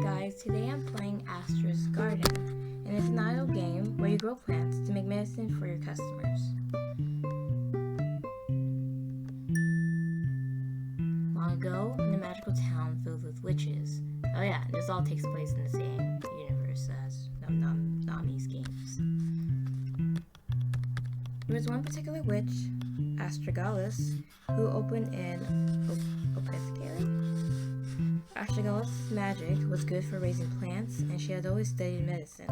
guys, today I'm playing Astra's Garden, and it's an idle game where you grow plants to make medicine for your customers. Long ago, in a magical town filled with witches. Oh yeah, this all takes place in the same universe as Nami's games. There was one particular witch, Astra, who opened an apothecary. Astragalus' magic was good for raising plants, and she had always studied medicine,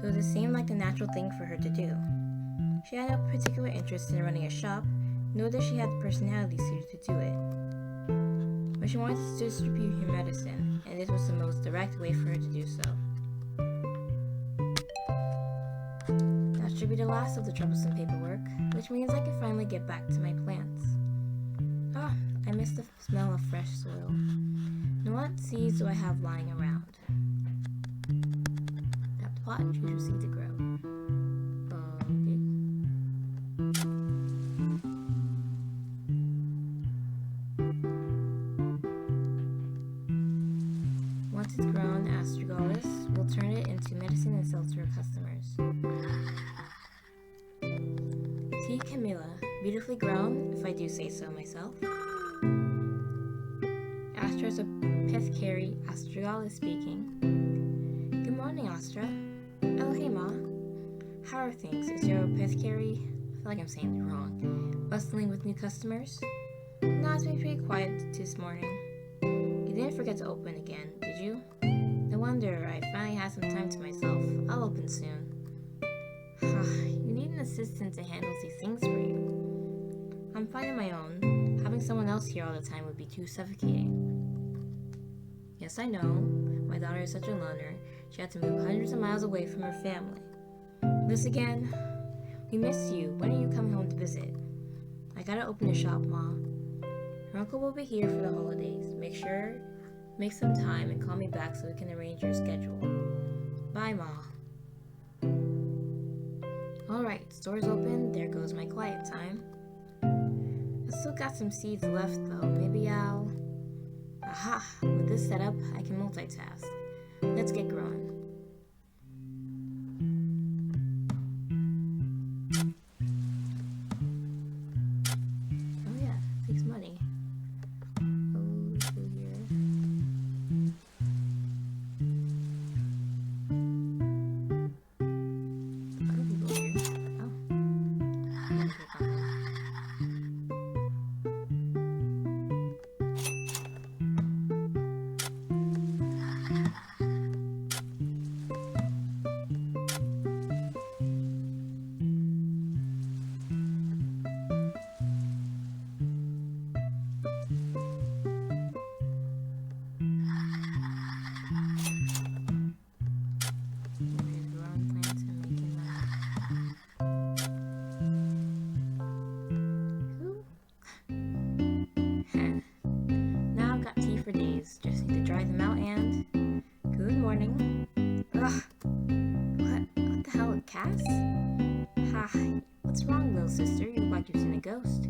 so it seemed like the natural thing for her to do. She had no particular interest in running a shop, nor did she have the personality suited to do it. But she wanted to distribute her medicine, and this was the most direct way for her to do so. That should be the last of the troublesome paperwork, which means I can finally get back to my plants. Ah, I miss the smell of fresh soil. Now what seeds do I have lying around? That plot usual seed to grow. Okay. Once it's grown, Astragalus will turn it into medicine and sell to her customers. Tea Camilla, beautifully grown, if I do say so myself. Astra's apothecary, Astragalus speaking. Good morning, Astra. Oh, hey, Ma. How are things? Is your apothecary, I feel like I'm saying it wrong, bustling with new customers? No, it's been pretty quiet this morning. You didn't forget to open again, did you? No wonder, I finally had some time to myself. I'll open soon. You need an assistant to handle these things for you. I'm fine on my own. Having someone else here all the time would be too suffocating. Yes, I know. My daughter is such a loner. She had to move hundreds of miles away from her family. This again? We miss you. When are you coming home to visit? I gotta open the shop, Ma. Her uncle will be here for the holidays. Make some time and call me back so we can arrange your schedule. Bye, Ma. Alright, store's open. There goes my quiet time. I still got some seeds left though. Maybe I'll... Aha! With this setup, I can multitask. Let's get growing. Oh yeah, it takes money. Through here. A lot of people here. Oh. I'm gonna click on that. Now I've got tea for days. Just need to dry them out and... Good morning. Ugh. What the hell, Cass? Ha. What's wrong, little sister? You look like you've seen a ghost.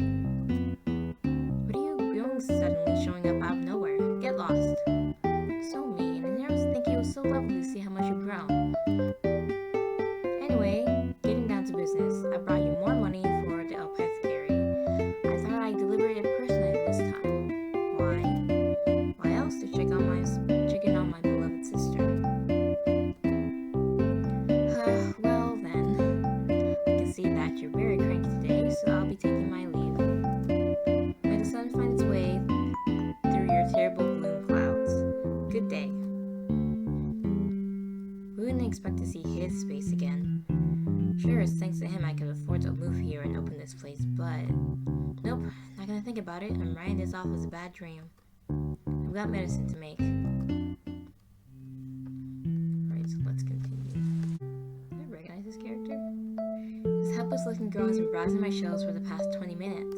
What are you doing suddenly showing up out of nowhere? Get lost. So mean. And I was thinking it was so lovely to see how much you've grown. Anyway, getting down to business. I brought you more money for the apothecary. I thought I'd deliver it personally this time. Why? Why else to check on my beloved sister? Well then, I can see that you're very cranky today, so I'll be taking my leave. May the sun find its way through your terrible gloom clouds. Good day. We wouldn't expect to see his face again. Sure, it's thanks to him I could afford to move here and open this place, but... Nope, not gonna think about it. I'm writing this off as a bad dream. I've got medicine to make. Alright, so let's continue. Do I recognize this character? This helpless looking girl has been browsing my shelves for the past 20 minutes.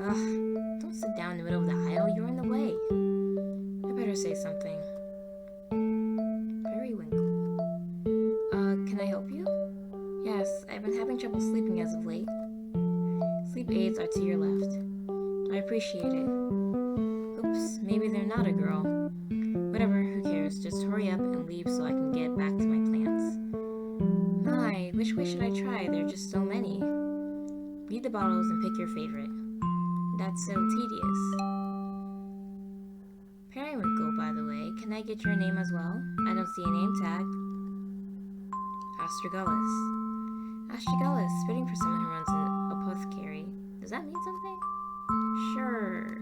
Ugh, don't sit down in the middle of the aisle, you're in the way. I better say something. Periwinkle. Can I help you? Yes, I've been having trouble sleeping as of late. Sleep aids are to your left. I appreciate it. Oops, maybe they're not a girl. Whatever, who cares? customers, just hurry up and leave so I can get back to my plants. My, which way should I try? There are just so many. Read the bottles and pick your favorite. That's so tedious. Periwinkle, by the way. Can I get your name as well? I don't see a name tag. Astragalus. Astragalus, fitting for someone who runs an apothecary. Does that mean something? Sure.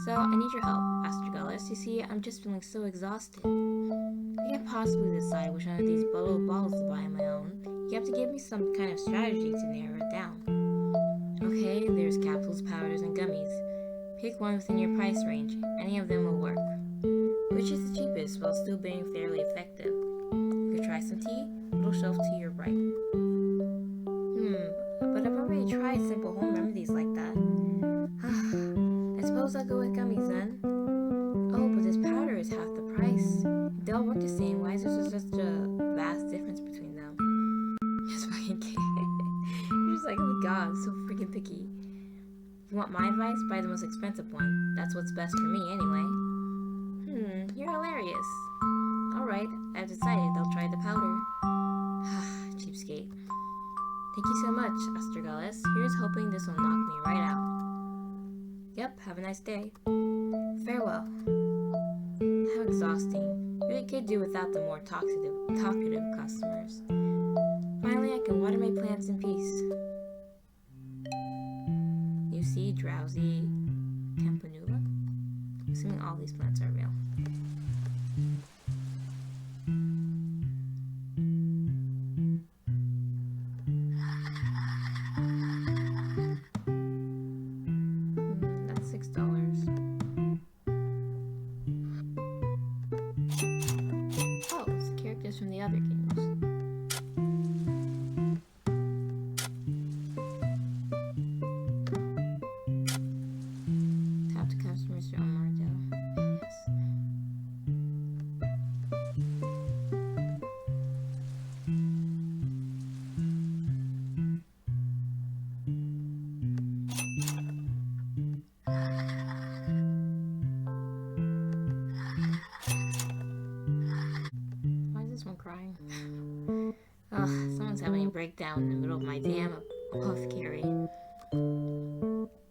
So, I need your help, Astragalus. You see, I'm just feeling so exhausted. I can't possibly decide which one of these bottles to buy on my own. You have to give me some kind of strategy to narrow it down. Okay, there's capsules, powders, and gummies. Pick one within your price range. Any of them will work. Which is the cheapest while still being fairly effective? You could try some tea. Little shelf to your right. But I've already tried simple home remedies like that. I suppose I'll go with gummies then. Oh, but this powder is half the price. If they all work the same, why is there such a vast difference between them? Just fucking kidding. You're just like, oh my god, so freaking picky. If you want my advice, buy the most expensive one. That's what's best for me anyway. You're hilarious. Alright, I've decided I'll try the powder. Cheapskate. Thank you so much, Astragalus. Here's hoping this will knock me right out. Yep, have a nice day. Farewell. How exhausting. Really could do without the more talkative customers. Finally, I can water my plants in peace. You see, drowsy campanula. Assuming all these plants are real. That's $6. Oh, it's characters from the other games. Tap to customers to unmarked out. Yes. Why is this one crying? Ugh, someone's having a breakdown in the middle of my damn apothecary.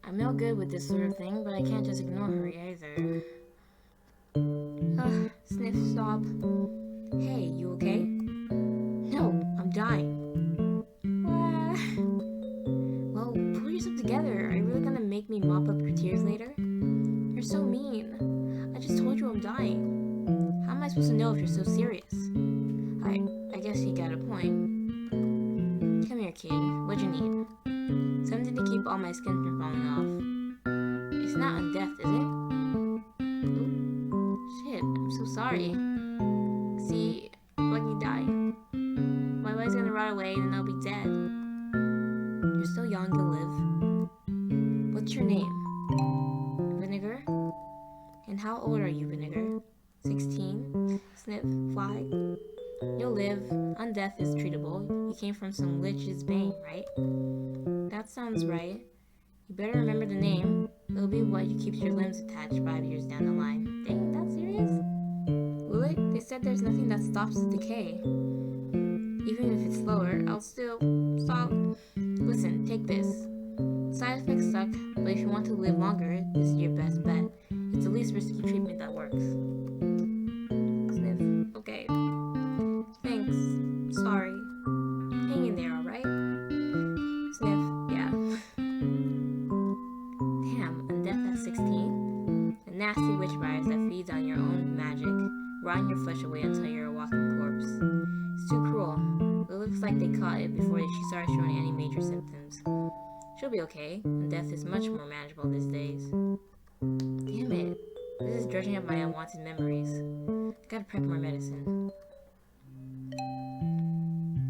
I'm no good with this sort of thing, but I can't just ignore her either. Sniff, stop. Hey, you okay? No, I'm dying. Well, pull yourself together. Are you really gonna make me mop up your tears later? You're so mean. I just told you I'm dying. How am I supposed to know if you're so serious? I guess you got a point. Come here, kid. What'd you need? Something to keep all my skin from falling off. It's not on death, is it? Oop. Shit, I'm so sorry. See, I'm fucking dying. My body's gonna rot away and then I'll be dead. You're still young, you'll live. What's your name? Vinegar? And how old are you, Vinegar? 16? Sniff, fly. You'll live. Undeath is treatable. You came from some lich's bane, right? That sounds right. You better remember the name. It'll be what you keeps your limbs attached 5 years down the line. Dang, that serious? Will it? They said there's nothing that stops the decay. Even if it's slower, I'll still stop. Listen, take this. Side effects suck, but if you want to live longer, this is your best bet. It's the least risky treatment that works. Sniff. Okay. Thanks. Sorry. Hang in there, alright? Sniff. Yeah. Damn, undeath at 16? A nasty witch virus that feeds on your own magic, rotting your flesh away until you're a walking corpse. It's too cruel. It looks like they caught it before she started showing any major symptoms. She'll be okay, and death is much more manageable these days. Damn it. This is dredging up my unwanted memories. I gotta prep more medicine.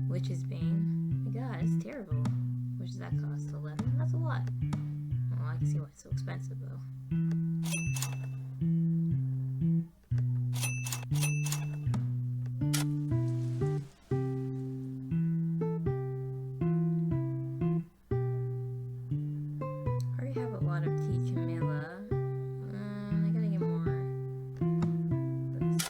Witch's Bane. Oh my god, it's terrible. How much does that cost? 11? That's a lot. Oh, I can see why it's so expensive though. I already have a lot of tea Camilla. I gotta get more. Oops.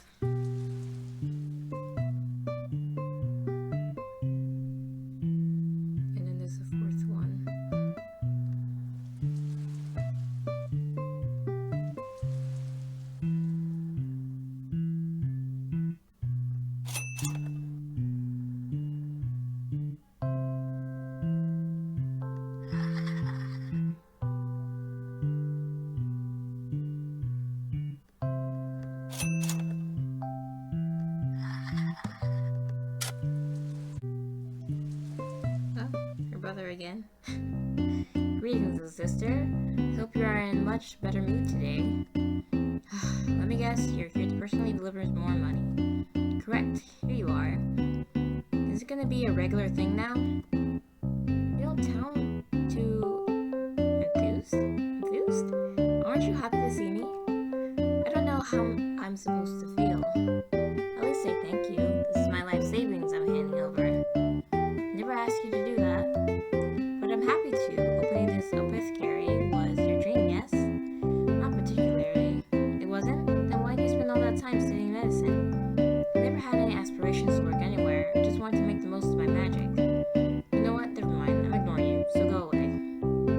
sister. Hope you are in much better mood today. Let me guess, you're here to personally deliver more money. Correct, here you are. Is it gonna be a regular thing now? You don't sound too enthused? Enthused? Aren't you happy to see me? I don't know how I'm supposed to feel. At least say thank you. This is my life savings I'm handing over. Never asked you to do that. But I'm happy to. Opening this apothecary was your dream, yes? Not particularly. It wasn't? Then why do you spend all that time studying medicine? I never had any aspirations to work anywhere. I just wanted to make the most of my magic. You know what? Never mind. I'm ignoring you, so go away.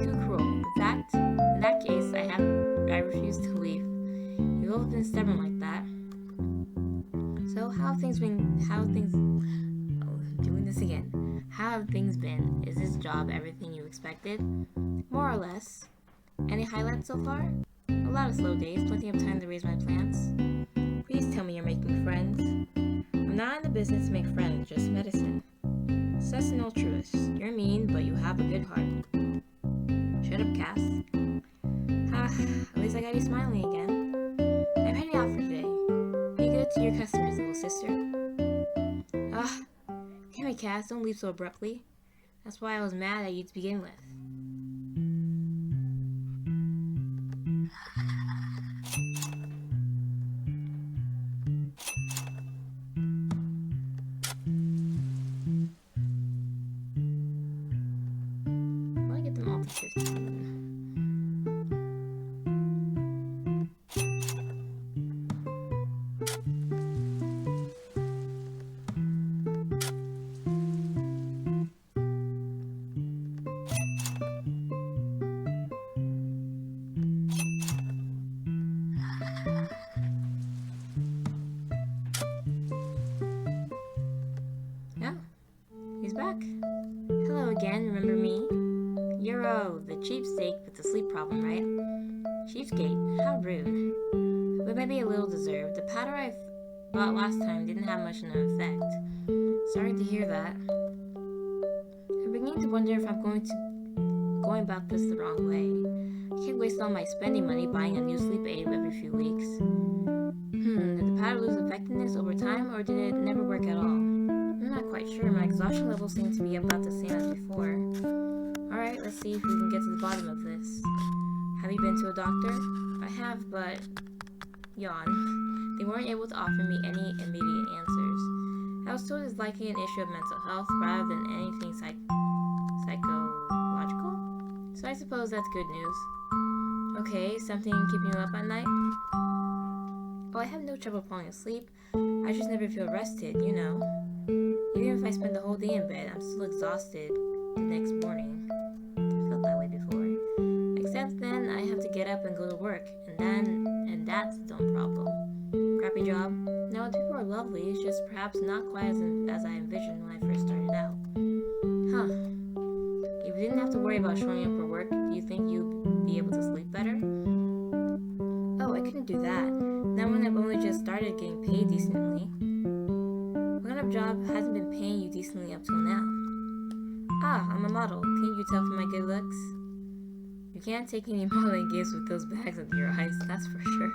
Too cruel. In that case, I refuse to leave. You've always been stubborn like that. So how have things been? Doing this again. How have things been? Is this job everything you expected? More or less. Any highlights so far? A lot of slow days, plenty of time to raise my plants. Please tell me you're making friends. I'm not in the business to make friends, just medicine. Sus and altruist. You're mean, but you have a good heart. Shut up, Cass. At least I got you smiling again. I'm heading out for today. Be good to your customers, little sister. Damn it, Cass, don't leave so abruptly. That's why I was mad at you to begin with. I want to get them all to 15. He's back. Hello again, remember me? You're the cheapskate with the sleep problem, right? Cheapskate? How rude. But maybe a little deserved. The powder I bought last time didn't have much of an effect. Sorry to hear that. I'm beginning to wonder if I'm going about this the wrong way. I can't waste all my spending money buying a new sleep aid every few weeks. Did the powder lose effectiveness over time, or did it never work at all? I'm not quite sure. My exhaustion levels seem to be about the same as before. Alright, let's see if we can get to the bottom of this. Have you been to a doctor? I have, but... Yawn. They weren't able to offer me any immediate answers. I was told it's likely an issue of mental health rather than anything psychological? So I suppose that's good news. Okay, something keeping you up at night? Oh, I have no trouble falling asleep. I just never feel rested, you know. Even if I spend the whole day in bed, I'm still exhausted the next morning. I felt that way before. Except then I have to get up and go to work, and that's its own problem. Crappy job? No, the people are lovely, it's just perhaps not quite as I envisioned when I first started out. If you didn't have to worry about showing up for work, do you think you'd be able to sleep better? Oh, I couldn't do that. Not when I've only just started getting paid decently. What kind of job hasn't been paying you decently up till now? I'm a model. Can't you tell from my good looks? You can't take any modeling gigs with those bags under your eyes, that's for sure.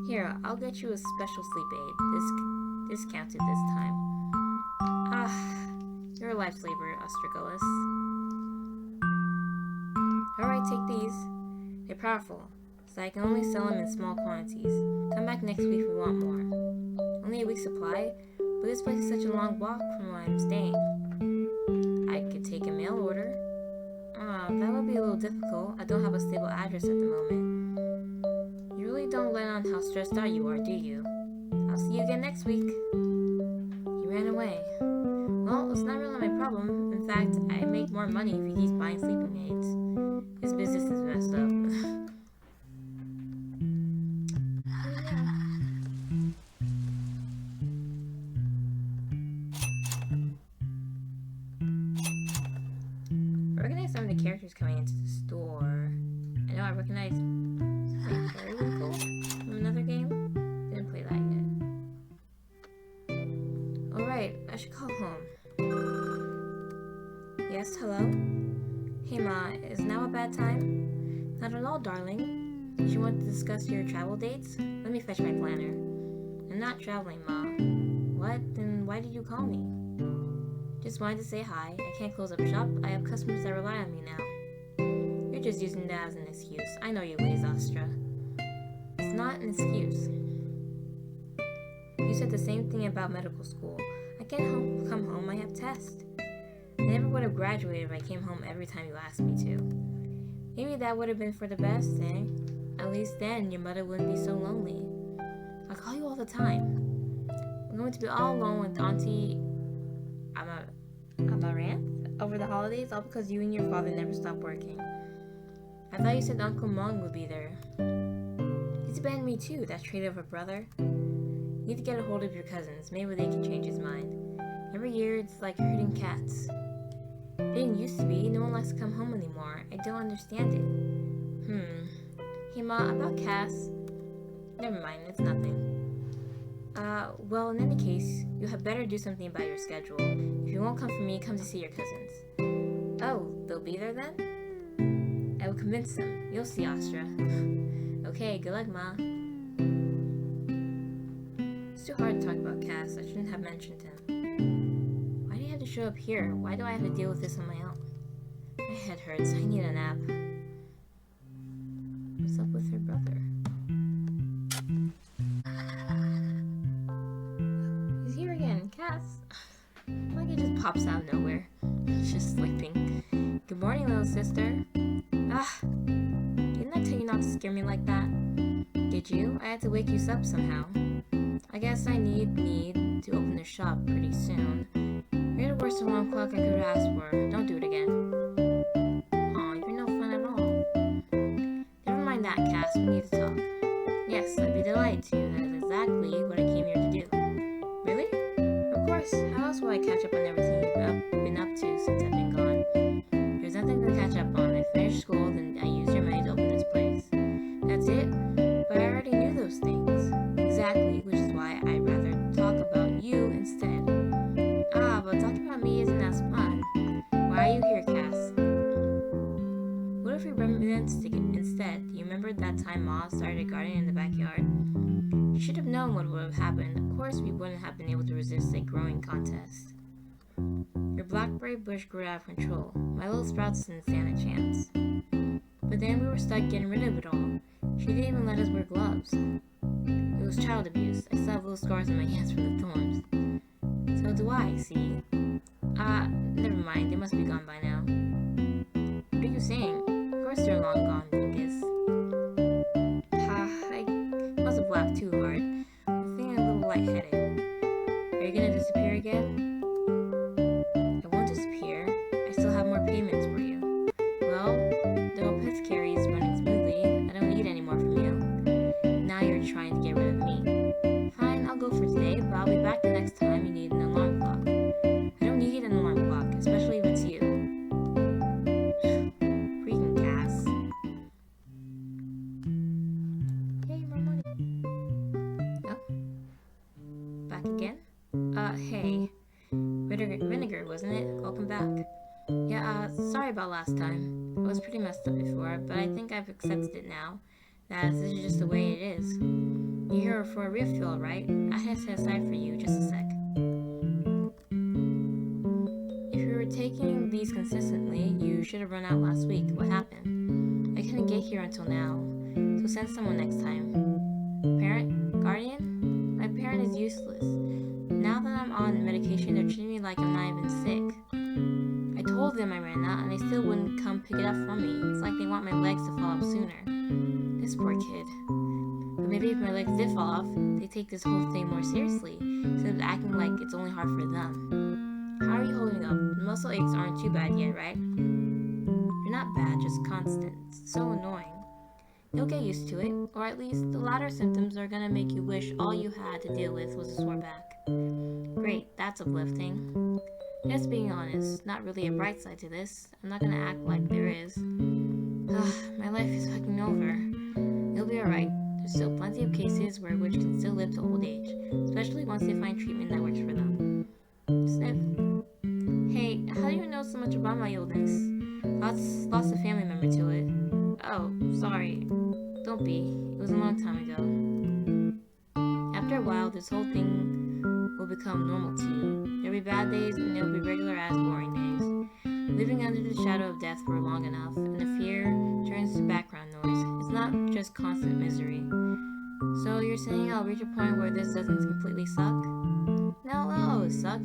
Here, I'll get you a special sleep aid. Discounted this time. You're a lifesaver, Astragalus. Alright, take these. They're powerful, so I can only sell them in small quantities. Come back next week if we want more. Only a week's supply, but this place is such a long walk from where I'm staying. I could take a mail order. That would be a little difficult. I don't have a stable address at the moment. You really don't let on how stressed out you are, do you? I'll see you again next week. He ran away. Well, it's not really my problem. In fact, I make more money if he keeps buying sleeping aids. His business is messed up. Some of the characters coming into the store. I know I recognize Periwinkle from another game. Didn't play that yet. Alright, I should call home. Yes, hello? Hey Ma, is now a bad time? Not at all, darling. Did you want to discuss your travel dates? Let me fetch my planner. I'm not traveling, Ma. What? Then why did you call me? Just wanted to say hi. I can't close up shop. I have customers that rely on me now. You're just using that as an excuse. I know you ways, Astra. It's not an excuse. You said the same thing about medical school. I can't come home. I have tests. I never would have graduated if I came home every time you asked me to. Maybe that would have been for the best, eh? At least then your mother wouldn't be so lonely. I call you all the time. I'm going to be all alone with Auntie Amaranth over the holidays, all because you and your father never stopped working. I thought you said Uncle Mong would be there. He's abandoned me too, that traitor of a brother. You need to get a hold of your cousins. Maybe they can change his mind. Every year it's like herding cats. It didn't used to be. No one likes to come home anymore. I don't understand it. Hey Ma, about Cass. Never mind, it's nothing. Well, in any case, you had better do something about your schedule. If you won't come for me, come to see your cousins. Oh, they'll be there then? I will convince them. You'll see, Astra. Okay, good luck, Ma. It's too hard to talk about Cass. I shouldn't have mentioned him. Why do you have to show up here? Why do I have to deal with this on my own? My head hurts. I need a nap. What's up with her brother? He's here again. Cass. Like it just pops out of nowhere. She's just sleeping. Good morning, little sister. Didn't I tell you not to scare me like that? Did you? I had to wake you up somehow. I guess I need to open the shop pretty soon. You're the worst alarm clock I could have asked for. Don't do it again. Aw, you're no fun at all. Never mind that, Cass. We need to talk. Yes, I'd be delighted to. That is exactly what I came here to do. Really? Of course. How else will I catch up on everything you've been up to since I've been gone? There's nothing to catch up on. I finished school, then I used your money to open this place. That's it? But I already knew those things. Exactly, which is why I'd rather talk about you instead. But talking about me isn't as fun. Why are you here, Cass? What if we reminisced instead? Do you remember that time Ma started a garden in the backyard? You should have known what would have happened. Of course we wouldn't have been able to resist a growing contest. Your blackberry bush grew out of control. My little sprouts didn't stand a chance. But then we were stuck getting rid of it all. She didn't even let us wear gloves. It was child abuse. I still have little scars on my hands from the thorns. So do I, see? Never mind. They must be gone by now. What are you saying? Of course they're long gone, Dingus. I must have laughed too hard. I'm feeling a little lightheaded. Are you gonna disappear again? I won't disappear. I still have more payments for you. Well, the apothecary is running smoothly. I don't need any more from you. Now you're trying to get rid of me. Fine, I'll go for today, but I'll be back the next time you need an alarm clock. I don't need an alarm clock, especially if it's you. Freaking Cass. Hey, more money. Oh? Back again? Hey. Vinegar, wasn't it? Welcome back. Yeah, sorry about last time. I was pretty messed up before, but I think I've accepted it now. That this is just the way it is. You're here for a refuel, right? I had to set aside for you, just a sec. If you were taking these consistently, you should have run out last week. What happened? I couldn't get here until now, so send someone next time. Parent? Guardian? My parent is useless. Now that I'm on medication, they're treating me like I'm not even sick. I told them I ran out, and they still wouldn't come pick it up from me. It's like they want my legs to fall off sooner. This poor kid. But maybe if my legs did fall off, they take this whole thing more seriously, instead of acting like it's only hard for them. How are you holding up? The muscle aches aren't too bad yet, right? You're not bad, just constant. It's so annoying. You'll get used to it, or at least the latter symptoms are gonna make you wish all you had to deal with was a sore back. Great, that's uplifting. Just being honest, not really a bright side to this. I'm not gonna act like there is. My life is fucking over. You'll be alright. There's still plenty of cases where a witch can still live to old age, especially once they find treatment that works for them. Sniff. Hey, how do you know so much about my illness? Lost a family member to it. Oh, sorry. Don't be. It was a long time ago. After a while, this whole thing will become normal to you. There'll be bad days and there'll be regular ass boring days. Living under the shadow of death for long enough, and the fear turns to background noise. It's not just constant misery. So you're saying I'll reach a point where this doesn't completely suck? No, it'll always suck.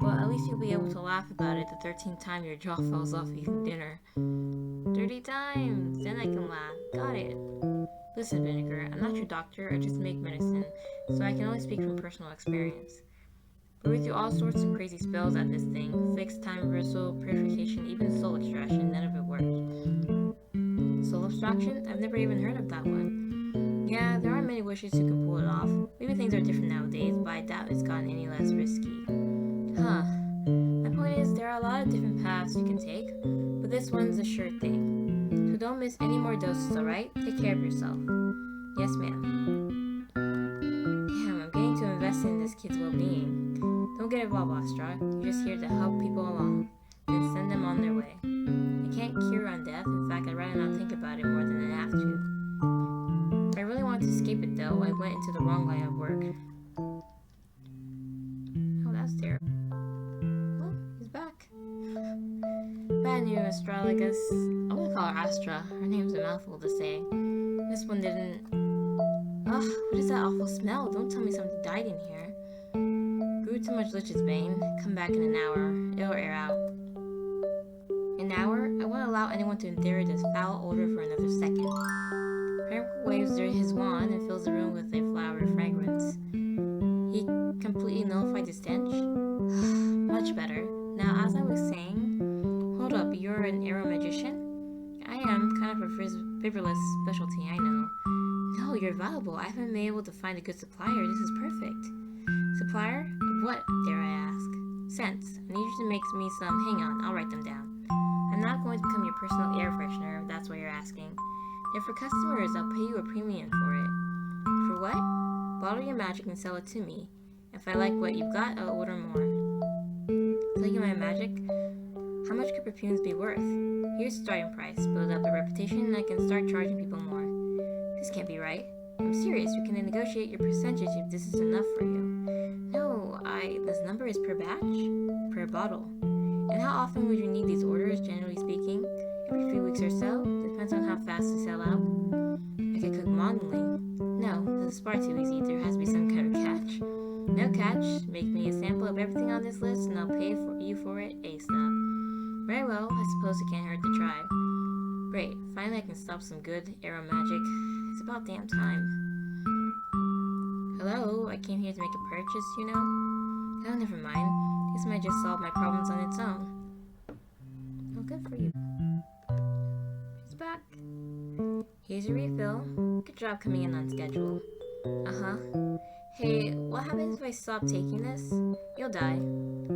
But at least you'll be able to laugh about it the 13th time your jaw falls off eating dinner. 30 times! Then I can laugh. Got it. Listen, Vinegar, I'm not your doctor, I just make medicine, so I can only speak from personal experience. But we threw all sorts of crazy spells at this thing. Fixed time reversal, purification, even soul extraction, none of it worked. Soul extraction? I've never even heard of that one. Yeah, there aren't many wishes who can pull it off. Maybe things are different nowadays, but I doubt it's gotten any less risky. Huh. My point is, there are a lot of different paths you can take, but this one's a sure thing. So don't miss any more doses, alright? Take care of yourself. Yes, ma'am. Damn, I'm getting to invest in this kid's well-being. Don't get involved, Astra. You're just here to help people along, and send them on their way. I can't cure on death. In fact, I'd rather not think about it more than I have to. If I really wanted to escape it, though, I went into the wrong line of work. Oh, that's terrible. Bad news, Astrologus. I'm gonna call her Astra. Her name's a mouthful to say. This one didn't. Ugh, what is that awful smell? Don't tell me something died in here. Grew too much Lich's Bane. Come back in an hour. It'll air out. An hour? I won't allow anyone to endure this foul odor for another second. Frank waves his wand and fills the room with a flowery fragrance. He completely nullified the stench? Much better. Now, as I was saying, hold up, you're an arrow magician? I am, kind of a frivolous specialty, I know. No, you're valuable. I haven't been able to find a good supplier. This is perfect. Supplier? Of what, dare I ask? Scents. I need you to make me some. Hang on, I'll write them down. I'm not going to become your personal air freshener, if that's what you're asking. They're for customers. I'll pay you a premium for it. For what? Bottle your magic and sell it to me. If I like what you've got, I'll order more. Tell you my magic? How much could perfumes be worth? Here's the starting price. Build up a reputation and I can start charging people more. This can't be right. I'm serious. We can negotiate your percentage if this is enough for you. No, this number is per batch? Per bottle. And how often would you need these orders, generally speaking? Every few weeks or so? Depends on how fast they sell out. I could cook monthly. No, this is far too easy. There has to be some kind of catch. No catch. Make me a sample of everything on this list and I'll pay you for it ASAP. Very well, I suppose it can't hurt to try. Great, finally I can stop some good arrow magic. It's about damn time. Hello, I came here to make a purchase, you know? Oh, never mind. This might just solve my problems on its own. Oh, good for you. It's back. Here's your refill. Good job coming in on schedule. Uh-huh. Hey, what happens if I stop taking this? You'll die.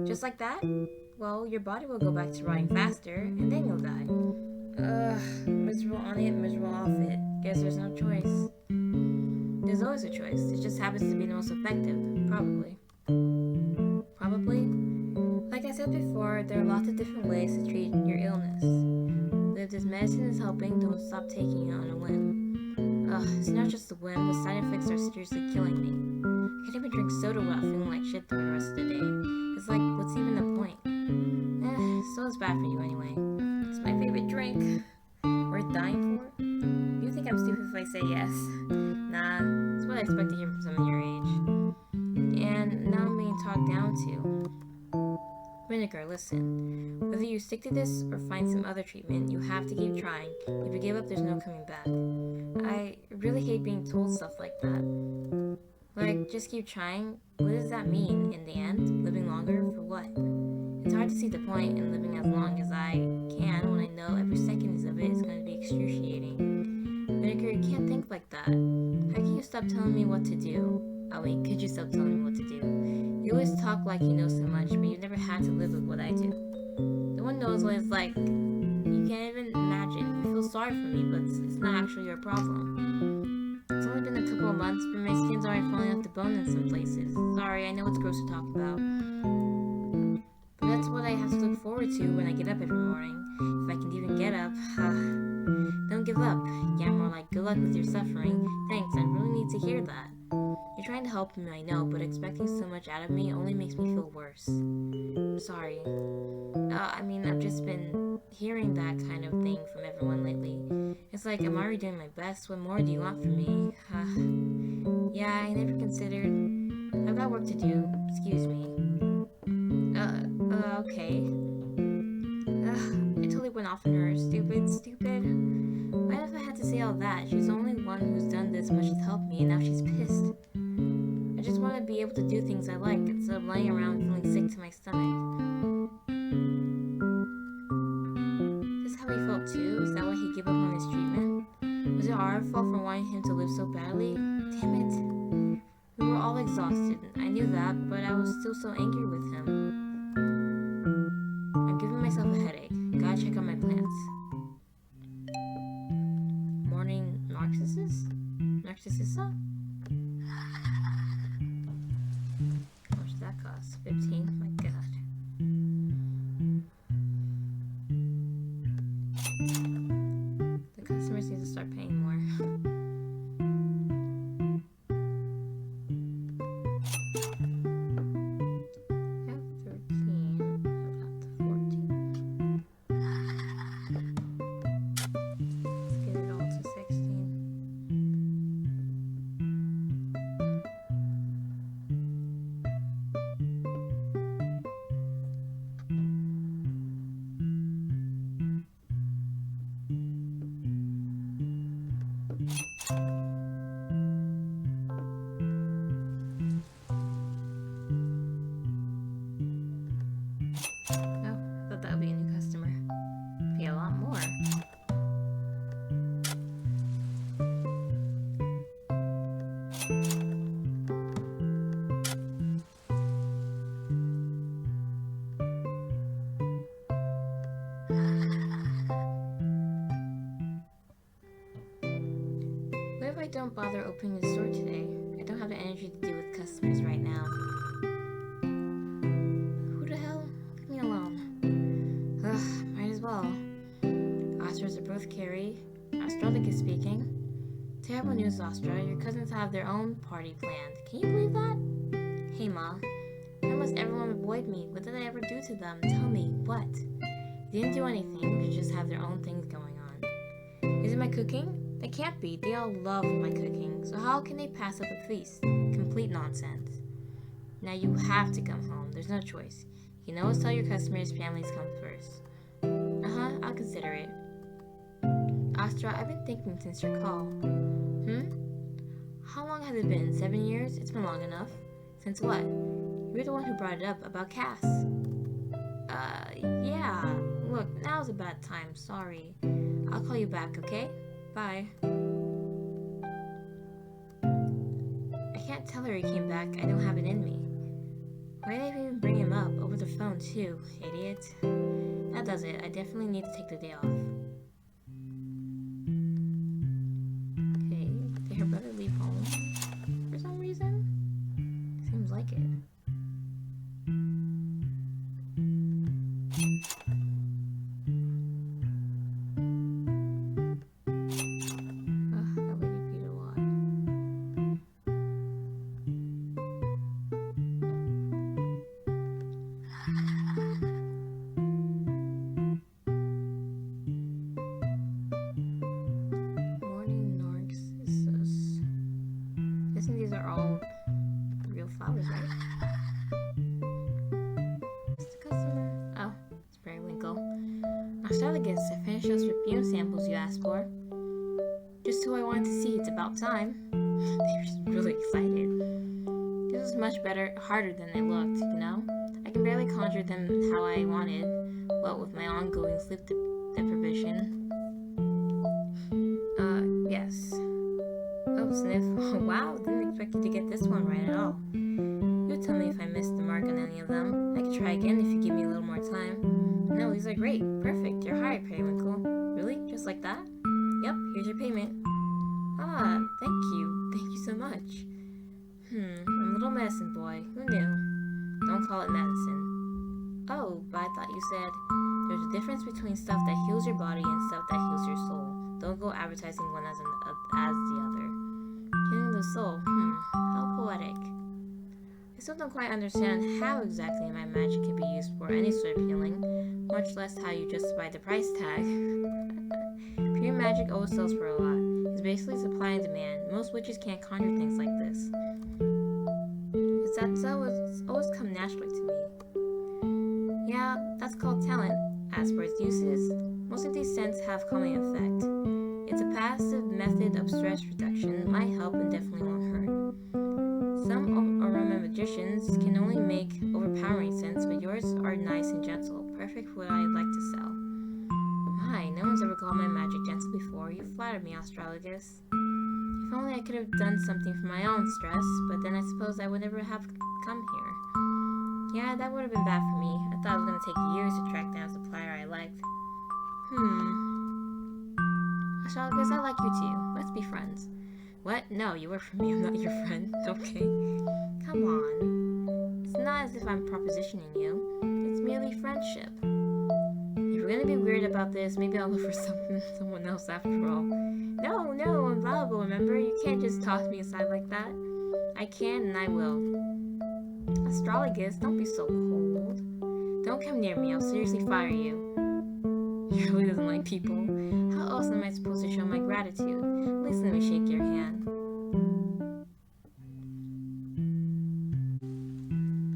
Just like that? Well, your body will go back to rotting faster, and then you'll die. Miserable on it, miserable off it. Guess there's no choice. There's always a choice. It just happens to be the most effective. Probably. Probably? Like I said before, there are lots of different ways to treat your illness. But if this medicine is helping, don't stop taking it on a whim. It's not just a whim, the side effects are seriously killing me. I can't even drink soda without feeling like shit for the rest of the day. It's like, what's even the point? Soda's bad for you anyway. It's my favorite drink. Worth dying for? You think I'm stupid if I say yes? Nah, it's what I expect to hear from someone your age. And now I'm being talked down to. Vinegar, listen. Whether you stick to this or find some other treatment, you have to keep trying. If you give up, there's no coming back. I really hate being told stuff like that. Like, just keep trying? What does that mean, in the end? Living longer? For what? It's hard to see the point in living as long as I can when I know every second of it is going to be excruciating. Vinegar, you can't think like that. How can you stop telling me what to do? Oh wait, could you stop telling me what to do? You always talk like you know so much, but you've never had to live with what I do. No one knows what it's like. You can't even imagine. You feel sorry for me, but it's not actually your problem. It's only been a couple of months, but my skin's already falling off the bone in some places. Sorry, I know it's gross to talk about. But That's what I have to look forward to when I get up every morning. If I can even get up. Don't give up. Yeah, more like good luck with your suffering. Thanks, I really need to hear that. You're trying to help me, I know, but expecting so much out of me only makes me feel worse. I'm sorry. I've just been hearing that kind of thing from everyone lately. It's like I'm already doing my best. What more do you want from me? Yeah, I never considered. I've got work to do. Excuse me. Okay. It totally went off on her. Stupid. Why if I had to say all that? She's the only one who's done this much to help me, and now she's pissed. I just want to be able to do things I like instead of lying around feeling sick to my stomach. Is this how he felt too? Is that why he gave up on his treatment? Was it our fault for wanting him to live so badly? Damn it. We were all exhausted. I knew that, but I was still so angry with him. I'm giving myself a headache. Gotta check on my plants. Morning Narcissus? Narcissa? How much did that cost? 15? My god. The customers need to start paying more. I have 13. Not the 14. Let's get it all to 16. That would be a new customer. Pay a lot more. What if I don't bother opening the store today? I don't have the energy to deal with customers right now. Who the hell? Leave me alone. Ugh, might as well. Astra's a birth Carrie. Astrology speaking. Terrible news, Astra. Your cousins have their own party planned. Can you believe that? Hey, Ma. Why must everyone avoid me? What did I ever do to them? Tell me, what? Didn't do anything. They just have their own things going on. Is it my cooking? They can't be. They all love my cooking. So how can they pass up a feast? Complete nonsense. Now you have to come home. There's no choice. You can always tell your customers' families come first. I'll consider it. Astra, I've been thinking since your call. How long has it been? 7 years? It's been long enough. Since what? You're the one who brought it up about Cass. Yeah. Look, now's a bad time. Sorry. I'll call you back, okay? Bye. I can't tell her he came back. I don't have it in me. Why did I even bring him up? Over the phone, too. Idiot. That does it. I definitely need to take the day off. Okay. Did her brother leave home for some reason? Seems like it. These are all real flowers, right? What's the customer? Oh, it's Periwinkle. Nostalgics, I finished those perfume samples you asked for. Just who I wanted to see. It's about time. They were just really excited. This was much harder than it looked, you know? I can barely conjure them how I wanted, what with my ongoing sleep deprivation. Yes. Oh, Sniff. Wow, didn't expect you to get this one right at all. You tell me if I missed the mark on any of them. I could try again if you give me a little more time. No, these are great. Perfect. You're hired, Periwinkle. Really? Just like that? Yep, here's your payment. Ah, thank you. Thank you so much. I'm a little medicine boy. Who knew? Don't call it medicine. Oh, but I thought you said there's a difference between stuff that heals your body and stuff that heals your soul. Don't go advertising one as the other. Healing the soul, how poetic. I still don't quite understand how exactly my magic can be used for any sort of healing, much less how you justify the price tag. Pure magic always sells for a lot. It's basically supply and demand. Most witches can't conjure things like this. It's always come naturally to me. Yeah, that's called talent. As for its uses, most of these scents have calming effect. It's a passive method of stress reduction. Might help and definitely won't hurt. Some aroma magicians can only make overpowering scents, but yours are nice and gentle, perfect for what I like to sell. My, no one's ever called my magic gentle before. You flattered me, Astrologus. If only I could have done something for my own stress, but then I suppose I would never have come here. Yeah, that would have been bad for me. I thought it was going to take years to track down a supplier I liked. Astrologus, I like you too. Let's be friends. What? No, you work for me. I'm not your friend. Okay. Come on. It's not as if I'm propositioning you. It's merely friendship. If we're gonna be weird about this, maybe I'll look for someone else after all. No, I'm valuable, remember? You can't just toss me aside like that. I can and I will. Astrologus, don't be so cold. Don't come near me, I'll seriously fire you. He really doesn't like people. How else am I supposed to show my gratitude? At least let me shake your hand.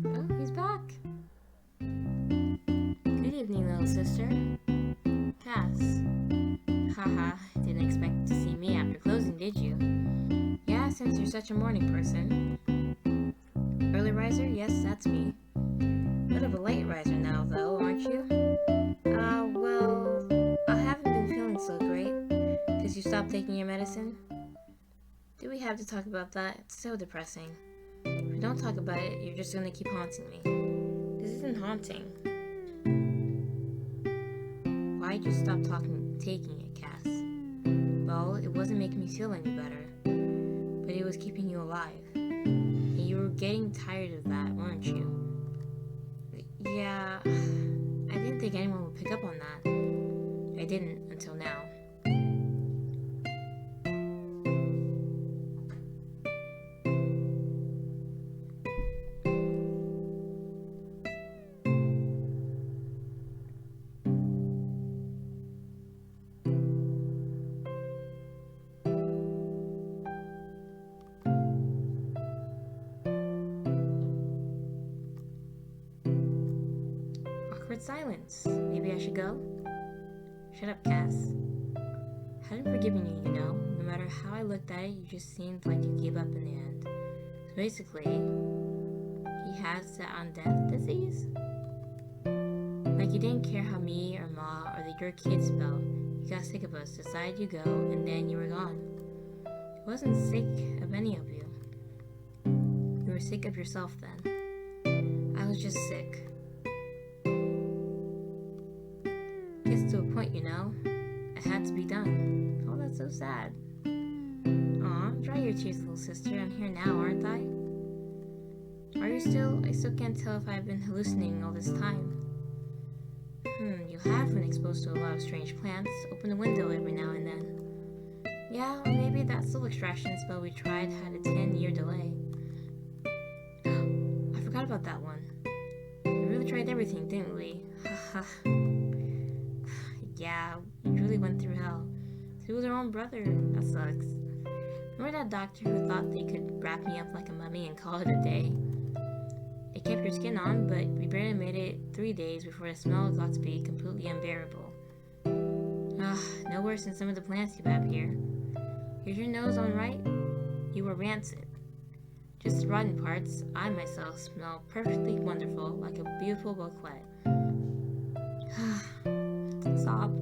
Oh, he's back. Good evening, little sister. Cass. Haha, didn't expect to see me after closing, did you? Yeah, since you're such a morning person. Early riser? Yes, that's me. Bit of a late riser now, though, aren't you? Well, I haven't been feeling so great. Because you stopped taking your medicine? Do we have to talk about that? It's so depressing. If we don't talk about it, you're just gonna keep haunting me. This isn't haunting. Why'd you stop taking it, Cass? Well, it wasn't making me feel any better. But it was keeping you alive. And you were getting tired of that, weren't you? Yeah, I didn't think anyone would pick up on that. I didn't until now. Awkward silence. Maybe I should go? Shut up, Cass. I hadn't forgiven you, you know. No matter how I looked at it, you just seemed like you gave up in the end. So basically, he has the on-death disease? Like you didn't care how me or Ma or your kids felt. You got sick of us, decided you go, and then you were gone. I wasn't sick of any of you. You were sick of yourself then. I was just sick. Gets to a point, you know. It had to be done. Oh, that's so sad. Aw, dry your tears, little sister. I'm here now, aren't I? Are you still? I still can't tell if I've been hallucinating all this time. You have been exposed to a lot of strange plants. Open the window every now and then. Yeah, or maybe that soul extraction spell we tried had a 10-year delay. I forgot about that one. We really tried everything, didn't we? Haha. Yeah, we really went through hell. So was our own brother. That sucks. Remember that doctor who thought they could wrap me up like a mummy and call it a day? It kept your skin on, but we barely made it 3 days before the smell got to be completely unbearable. No worse than some of the plants you have here. Here's your nose on right? You were rancid. Just the rotten parts. I myself smell perfectly wonderful, like a beautiful bouquet. Sob.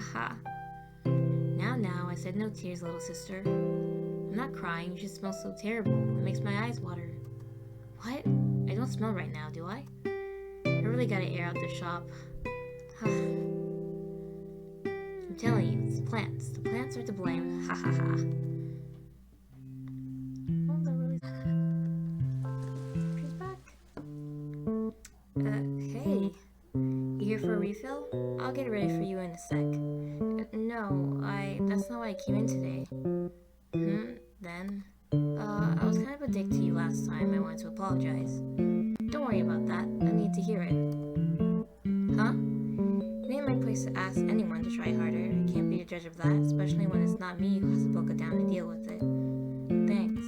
Aha. Now, I said no tears, little sister. I'm not crying, you just smell so terrible. It makes my eyes water. What? I don't smell right now, do I? I really gotta air out the shop. I'm telling you, it's the plants. The plants are to blame. Ha ha ha. Oh, they're really... She's back. Hey. refill? I'll get it ready for you in a sec. No, that's not why I came in today. Then? I was kind of a dick to you last time. I wanted to apologize. Don't worry about that. I need to hear it. Huh? It ain't my place to ask anyone to try harder. I can't be a judge of that, especially when it's not me who has to buckle down and deal with it. Thanks.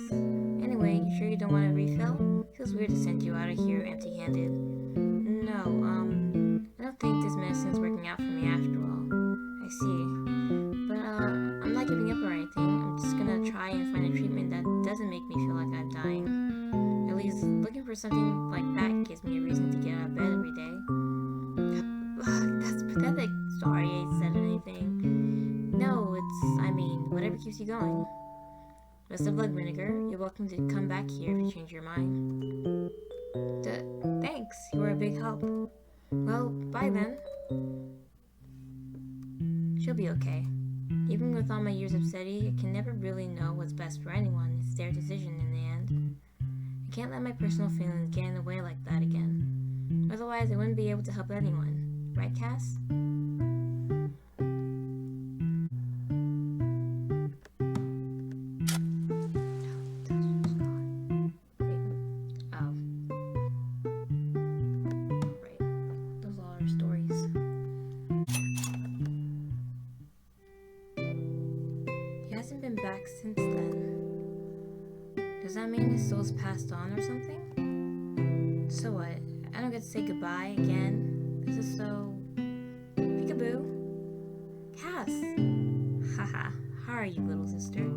Anyway, you sure you don't want a refill? Feels weird to send you out of here empty-handed. No, I don't think this medicine's working out for me after all. I see. But, I'm not giving up or anything. I'm just gonna try and find a treatment that doesn't make me feel like I'm dying. At least, looking for something like that gives me a reason to get out of bed every day. That's pathetic. Sorry I said anything. No, whatever keeps you going. Best of luck, Vinegar. You're welcome to come back here if you change your mind. Thanks. You were a big help. Well, bye then. She'll be okay. Even with all my years of study, I can never really know what's best for anyone. It's their decision in the end. I can't let my personal feelings get in the way like that again. Otherwise, I wouldn't be able to help anyone. Right, Cass? Back since then. Does that mean his soul's passed on or something? So what? I don't get to say goodbye again. This is so... Peekaboo. Cass! Haha, how are you, little sister?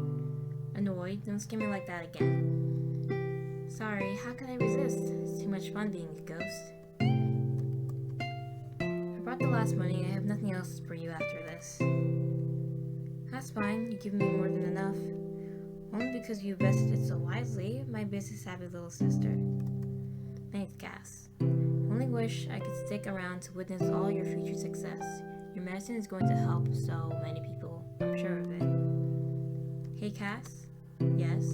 Annoyed? Don't scare me like that again. Sorry, how could I resist? It's too much fun being a ghost. I brought the last money. I have nothing else for you after this. That's fine, you've given me more than enough. Only because you invested it so wisely, my business-savvy little sister. Thanks, Cass. I only wish I could stick around to witness all your future success. Your medicine is going to help so many people, I'm sure of it. Hey, Cass? Yes?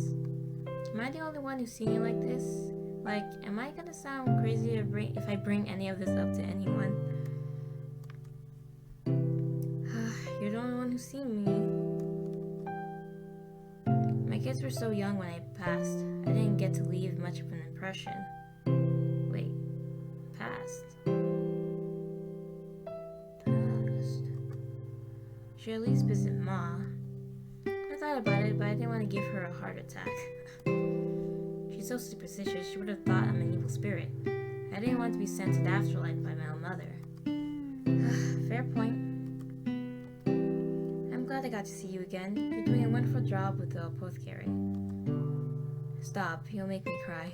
Am I the only one who's seeing you like this? Like, am I gonna sound crazy if I bring any of this up to anyone? You're the only one who's seen me. My kids were so young when I passed. I didn't get to leave much of an impression. Wait, passed? Should at least visit Ma. I thought about it, but I didn't want to give her a heart attack. She's so superstitious, she would have thought I'm an evil spirit. I didn't want to be sent to the afterlife by my own mother. Fair point. I got to see you again. You're doing a wonderful job with the apothecary. Stop, you'll make me cry.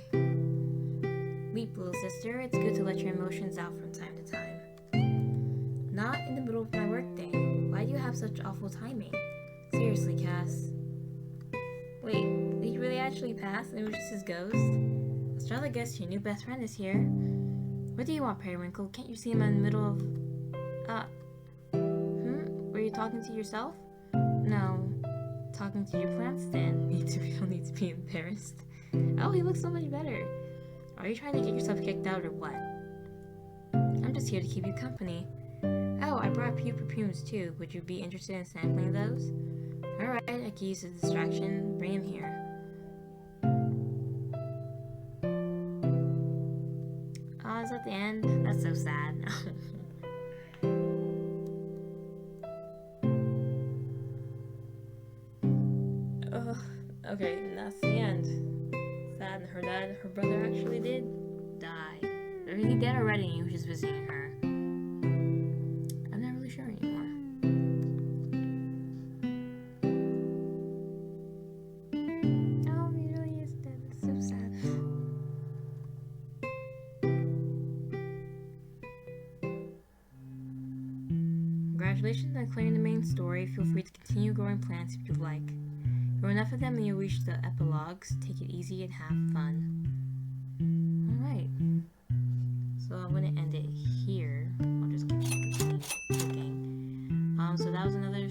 Weep, little sister. It's good to let your emotions out from time to time. Not in the middle of my workday. Why do you have such awful timing? Seriously, Cass. Wait, did you really actually pass and it was just his ghost? Estrella, guess your new best friend is here. What do you want, Periwinkle? Can't you see him in the middle of... Were you talking to yourself? No, talking to your plants then. You don't need to be embarrassed. Oh, he looks so much better. Are you trying to get yourself kicked out or what? I'm just here to keep you company. Oh, I brought a few perfumes too. Would you be interested in sampling those? Alright, I can use a distraction. Bring him here. Oh, is that the end? That's so sad. Okay, and that's the end. Sad her brother actually did die. Or is he dead already and he was just visiting her? I'm not really sure anymore. Oh, he really is dead. That's so sad. Congratulations on clearing the main story. Feel free to continue growing plants if you'd like. There are enough of them and you'll reach the epilogues. Take it easy and have fun. Alright. So I'm gonna end it here. I'll just keep clicking. So that was another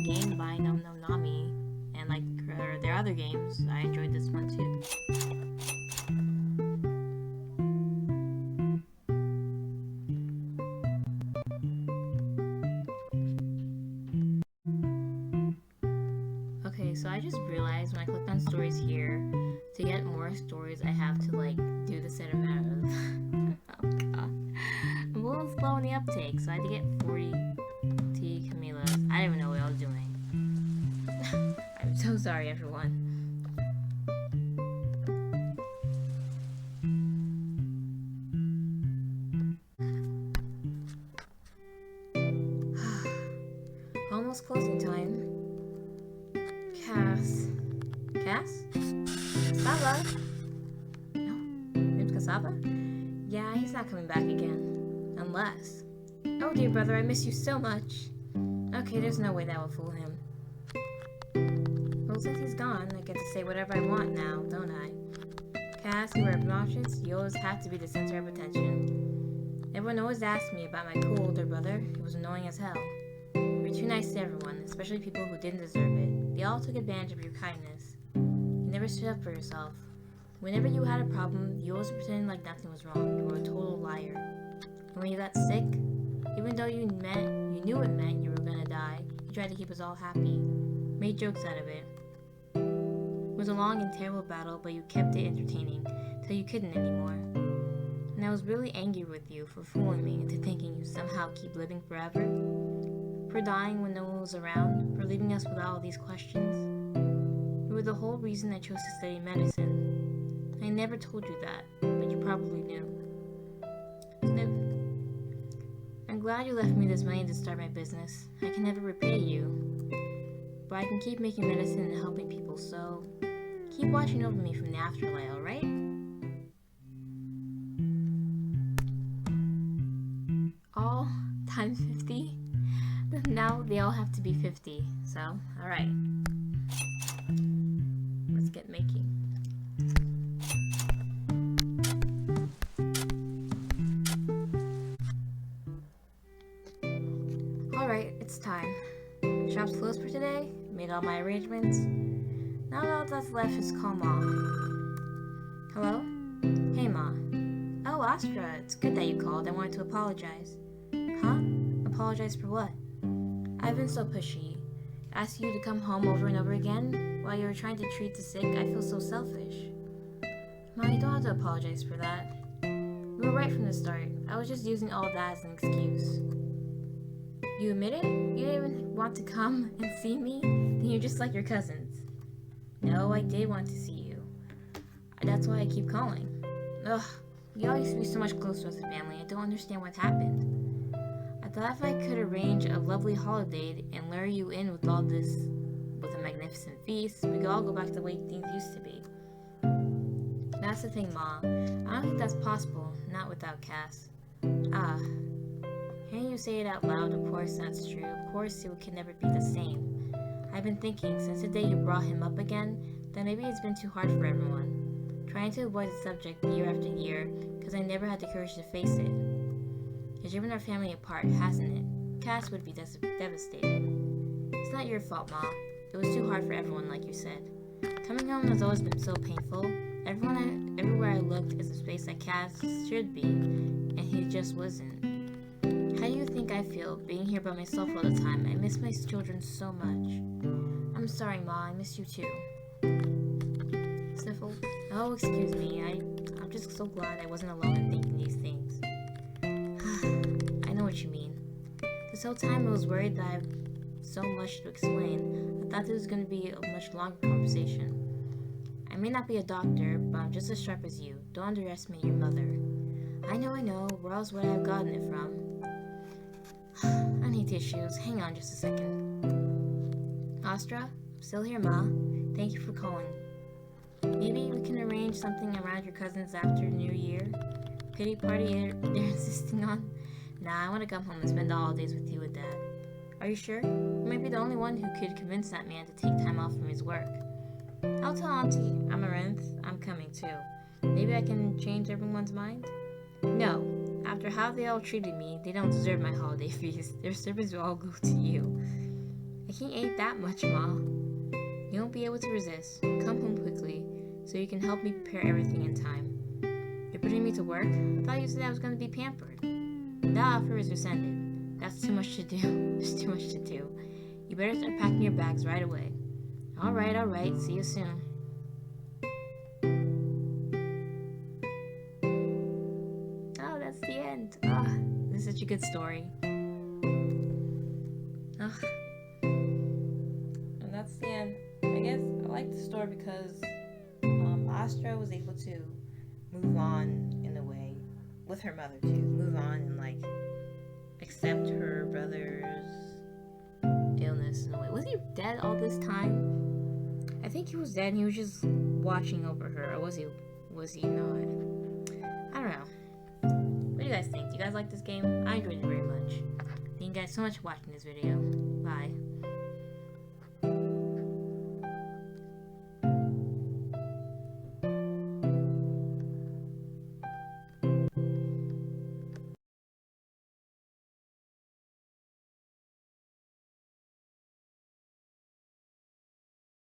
game by Nom Nom Nami. And like their other games, I enjoyed this one too. I just realized when I clicked on stories here, to get more stories, I have to do the set amount of. Oh god. I'm a little slow in the uptake, so I had to get 40 T Camilas. I didn't even know what I was doing. I'm so sorry, everyone. Almost closing time. Cass? Cassava? No? It's Cassava? Yeah, he's not coming back again. Unless... Oh dear brother, I miss you so much. Okay, there's no way that will fool him. Well, since he's gone, I get to say whatever I want now, don't I? Cass, you were obnoxious. You always have to be the center of attention. Everyone always asked me about my cool older brother. It was annoying as hell. You were too nice to everyone, especially people who didn't deserve it. They all took advantage of your kindness. You never stood up for yourself. Whenever you had a problem, you always pretended like nothing was wrong. You were a total liar. And when you got sick, even though you knew it meant you were gonna die, you tried to keep us all happy. Made jokes out of it. It was a long and terrible battle, but you kept it entertaining, till you couldn't anymore. And I was really angry with you for fooling me into thinking you'd somehow keep living forever. For dying when no one was around, for leaving us without all these questions. You were the whole reason I chose to study medicine. I never told you that, but you probably knew. Snip. I'm glad you left me this money to start my business. I can never repay you, but I can keep making medicine and helping people, so keep watching over me from the afterlife, alright? All times 50? Now they all have to be 50, so, alright. Let's get making. Alright, it's time. Shop's closed for today. Made all my arrangements. Now all that's left is call Ma. Hello? Hey Ma. Oh, Astra, it's good that you called. I wanted to apologize. Huh? Apologize for what? I've been so pushy. Asked you to come home over and over again while you were trying to treat the sick. I feel so selfish. Ma, you don't have to apologize for that. We were right from the start. I was just using all of that as an excuse. You admit it? You didn't even want to come and see me? Then you're just like your cousins. No, I did want to see you. That's why I keep calling. Ugh, we all used to be so much closer as a family. I don't understand what happened. I thought if I could arrange a lovely holiday and lure you in with all this, with a magnificent feast, we could all go back to the way things used to be. That's the thing, Ma. I don't think that's possible, not without Cass. Ah, hearing you say it out loud, of course that's true. Of course it can never be the same. I've been thinking, since the day you brought him up again, that maybe it's been too hard for everyone. Trying to avoid the subject year after year, because I never had the courage to face it. It's driven our family apart, hasn't it? Cass would be devastated. It's not your fault, Ma. It was too hard for everyone, like you said. Coming home has always been so painful. Everywhere I looked is a space that Cass should be, and he just wasn't. How do you think I feel, being here by myself all the time? I miss my children so much. I'm sorry, Ma. I miss you too. Sniffle. Oh, excuse me. I'm just so glad I wasn't alone in thinking these things. I know what you mean. This whole time I was worried that I have so much to explain. I thought this was going to be a much longer conversation. I may not be a doctor, but I'm just as sharp as you. Don't underestimate your mother. I know. Where else would I have gotten it from? I need tissues. Hang on just a second. Astra? I'm still here, Ma. Thank you for calling. Maybe we can arrange something around your cousins after New Year? Pity party they're insisting on? Nah, I want to come home and spend the holidays with you and Dad. Are you sure? You might be the only one who could convince that man to take time off from his work. I'll tell Auntie. Amaranth, I'm coming too. Maybe I can change everyone's mind? No. After how they all treated me, they don't deserve my holiday feast. Their servants will all go to you. I can't eat that much, Ma. You won't be able to resist. Come home quickly, so you can help me prepare everything in time. You're putting me to work? I thought you said I was going to be pampered. That offer is rescinded. That's too much to do. There's too much to do. You better start packing your bags right away. Alright. See you soon. Oh, that's the end. This is such a good story. And that's the end. I guess I like the story because Astra was able to move on in a way with her mother too. Move on and like accept her brother's illness in a way. Was he dead all this time? I think he was dead and he was just watching over her. Or was he not? I don't know. What do you guys think? Do you guys like this game? I enjoyed it very much. Thank you guys so much for watching this video. Bye.